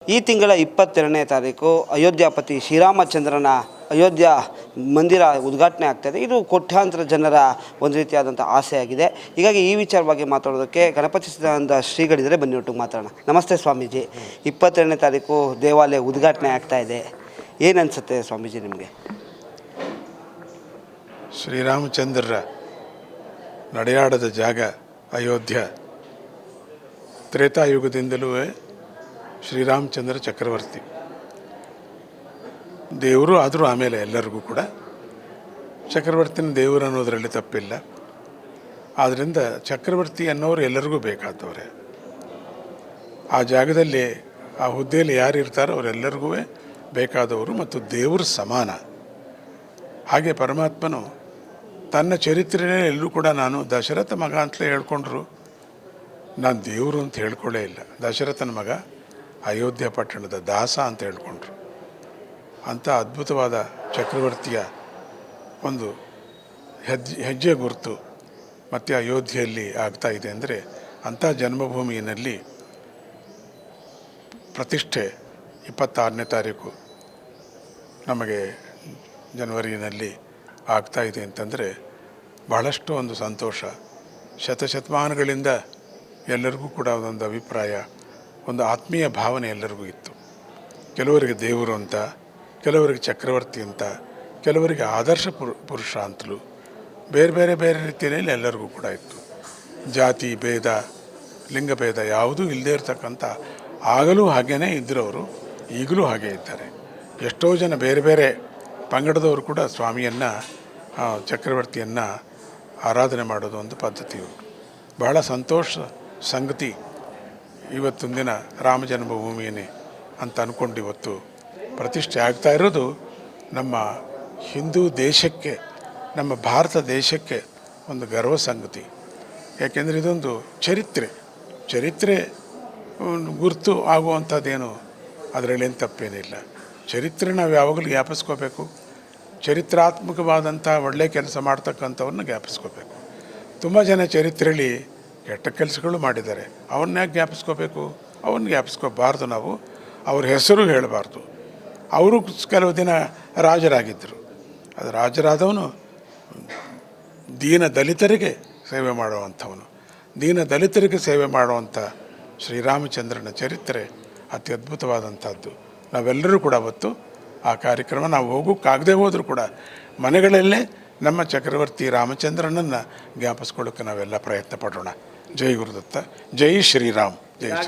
ಈ ತಿಂಗಳ 22ನೇ ತಾರೀಕು ಅಯೋಧ್ಯಾಪತಿ ಶ್ರೀರಾಮಚಂದ್ರನ ಅಯೋಧ್ಯ ಮಂದಿರ ಉದ್ಘಾಟನೆ ಆಗ್ತಾಯಿದೆ. ಇದು ಕೋಟ್ಯಾಂತರ ಜನರ ಒಂದು ರೀತಿಯಾದಂಥ ಆಸೆಯಾಗಿದೆ. ಹೀಗಾಗಿ ಈ ವಿಚಾರವಾಗಿ ಮಾತಾಡೋದಕ್ಕೆ ಗಣಪತಿ ಸಿದ್ಧಾನಂದ ಶ್ರೀಗಳಿದ್ದಾರೆ. ಬನ್ನಿ ಒಟ್ಟಿಗೆ ಮಾತಾಡೋಣ. ನಮಸ್ತೆ ಸ್ವಾಮೀಜಿ. 22ನೇ ತಾರೀಕು ದೇವಾಲಯ ಉದ್ಘಾಟನೆ ಆಗ್ತಾಯಿದೆ. ಏನು ಅನಿಸುತ್ತೆ ಸ್ವಾಮೀಜಿ ನಿಮಗೆ? ಶ್ರೀರಾಮಚಂದ್ರರ ನಡೆಯಾಡದ ಜಾಗ ಅಯೋಧ್ಯ. ತ್ರೇತಾಯುಗದಿಂದಲೂ ಶ್ರೀರಾಮಚಂದ್ರ ಚಕ್ರವರ್ತಿ ದೇವರು ಆದರೂ ಆಮೇಲೆ ಎಲ್ಲರಿಗೂ ಕೂಡ ಚಕ್ರವರ್ತಿನ ದೇವರು ಅನ್ನೋದರಲ್ಲಿ ತಪ್ಪಿಲ್ಲ. ಆದ್ದರಿಂದ ಚಕ್ರವರ್ತಿ ಅನ್ನೋರು ಎಲ್ಲರಿಗೂ ಬೇಕಾದವರೇ. ಆ ಜಾಗದಲ್ಲಿ ಆ ಹುದ್ದೆಯಲ್ಲಿ ಯಾರು ಇರ್ತಾರೋ ಅವರೆಲ್ಲರಿಗೂ ಬೇಕಾದವರು ಮತ್ತು ದೇವರು ಸಮಾನ. ಹಾಗೆ ಪರಮಾತ್ಮನು ತನ್ನ ಚರಿತ್ರೆಯೇ ಎಲ್ಲೂ ಕೂಡ ನಾನು ದಶರಥ ಮಗ ಅಂತಲೇ ಹೇಳ್ಕೊಂಡ್ರು, ನಾನು ದೇವರು ಅಂತ ಹೇಳ್ಕೊಳ್ಳೇ ಇಲ್ಲ. ದಶರಥನ ಮಗ, ಅಯೋಧ್ಯ ಪಟ್ಟಣದ ದಾಸ ಅಂತ ಹೇಳ್ಕೊಂಡ್ರು. ಅಂಥ ಅದ್ಭುತವಾದ ಚಕ್ರವರ್ತಿಯ ಒಂದು ಹೆಜ್ಜೆ ಗುರುತು ಮತ್ತು ಅಯೋಧ್ಯೆಯಲ್ಲಿ ಆಗ್ತಾ ಇದೆ ಅಂದರೆ ಅಂಥ ಜನ್ಮಭೂಮಿಯಲ್ಲಿ ಪ್ರತಿಷ್ಠೆ 26ನೇ ತಾರೀಕು ನಮಗೆ ಜನವರಿಯಲ್ಲಿ ಆಗ್ತಾ ಇದೆ ಅಂತಂದರೆ ಬಹಳಷ್ಟು ಒಂದು ಸಂತೋಷ. ಶತಶತಮಾನಗಳಿಂದ ಎಲ್ಲರಿಗೂ ಕೂಡ ಒಂದೊಂದು ಅಭಿಪ್ರಾಯ, ಒಂದು ಆತ್ಮೀಯ ಭಾವನೆ ಎಲ್ಲರಿಗೂ ಇತ್ತು. ಕೆಲವರಿಗೆ ದೇವರು ಅಂತ, ಕೆಲವರಿಗೆ ಚಕ್ರವರ್ತಿ ಅಂತ, ಕೆಲವರಿಗೆ ಆದರ್ಶ ಪುರುಷ ಅಂತಲೂ ಬೇರೆ ಬೇರೆ ಬೇರೆ ರೀತಿಯಲ್ಲಿ ಎಲ್ಲರಿಗೂ ಕೂಡ ಇತ್ತು. ಜಾತಿ ಭೇದ, ಲಿಂಗಭೇದ ಯಾವುದೂ ಇಲ್ಲದೇ ಇರತಕ್ಕಂಥ, ಆಗಲೂ ಹಾಗೇ ಇದ್ದರವರು, ಈಗಲೂ ಹಾಗೇ ಇದ್ದಾರೆ. ಎಷ್ಟೋ ಜನ ಬೇರೆ ಬೇರೆ ಪಂಗಡದವರು ಕೂಡ ಸ್ವಾಮಿಯನ್ನು, ಚಕ್ರವರ್ತಿಯನ್ನು ಆರಾಧನೆ ಮಾಡೋದು ಒಂದು ಪದ್ಧತಿ ಉಂಟು. ಬಹಳ ಸಂತೋಷ ಸಂಗತಿ. ಇವತ್ತೊಂದು ದಿನ ರಾಮ ಜನ್ಮಭೂಮಿಯೇ ಅಂತ ಅಂದ್ಕೊಂಡು ಇವತ್ತು ಪ್ರತಿಷ್ಠೆ ಆಗ್ತಾ ಇರೋದು ನಮ್ಮ ಹಿಂದೂ ದೇಶಕ್ಕೆ, ನಮ್ಮ ಭಾರತ ದೇಶಕ್ಕೆ ಒಂದು ಗರ್ವ ಸಂಗತಿ. ಯಾಕೆಂದರೆ ಇದೊಂದು ಚರಿತ್ರೆ ಗುರುತು ಆಗುವಂಥದ್ದೇನು ಅದರಲ್ಲೇನು ತಪ್ಪೇನಿಲ್ಲ. ಚರಿತ್ರೆ ನಾವು ಯಾವಾಗಲೂ ಜ್ಞಾಪಿಸ್ಕೋಬೇಕು. ಚರಿತ್ರಾತ್ಮಕವಾದಂಥ ಒಳ್ಳೆಯ ಕೆಲಸ ಮಾಡ್ತಕ್ಕಂಥವ್ರನ್ನ ಜ್ಞಾಪಿಸ್ಕೋಬೇಕು. ತುಂಬ ಜನ ಚರಿತ್ರೆಯಲ್ಲಿ ಕೆಟ್ಟ ಕೆಲಸಗಳು ಮಾಡಿದ್ದಾರೆ, ಅವನ್ನ ಜ್ಞಾಪಿಸ್ಕೋಬೇಕು? ಅವನ್ನ ಜ್ಞಾಪಿಸ್ಕೋಬಾರ್ದು. ನಾವು ಅವ್ರ ಹೆಸರು ಹೇಳಬಾರ್ದು. ಅವರು ಕೆಲವು ದಿನ ರಾಜರಾಗಿದ್ದರು. ಅದು ರಾಜರಾದವನು ದೀನ ದಲಿತರಿಗೆ ಸೇವೆ ಮಾಡುವಂಥವನು. ದೀನ ದಲಿತರಿಗೆ ಸೇವೆ ಮಾಡುವಂಥ ಶ್ರೀರಾಮಚಂದ್ರನ ಚರಿತ್ರೆ ಅತಿ ಅದ್ಭುತವಾದಂಥದ್ದು. ನಾವೆಲ್ಲರೂ ಕೂಡ ಅವತ್ತು ಆ ಕಾರ್ಯಕ್ರಮ ನಾವು ಹೋಗೋಕ್ಕಾಗದೇ ಹೋದರೂ ಕೂಡ ಮನೆಗಳಲ್ಲೇ ನಮ್ಮ ಚಕ್ರವರ್ತಿ ರಾಮಚಂದ್ರನನ್ನು ಜ್ಞಾಪಿಸ್ಕೊಳ್ಳೋಕ್ಕೆ ನಾವೆಲ್ಲ ಪ್ರಯತ್ನ ಪಡೋಣ. ಜೈ ಗುರುದತ್ತ, ಜೈ ಶ್ರೀರಾಮ್, ಜೈ ಶ್ರೀ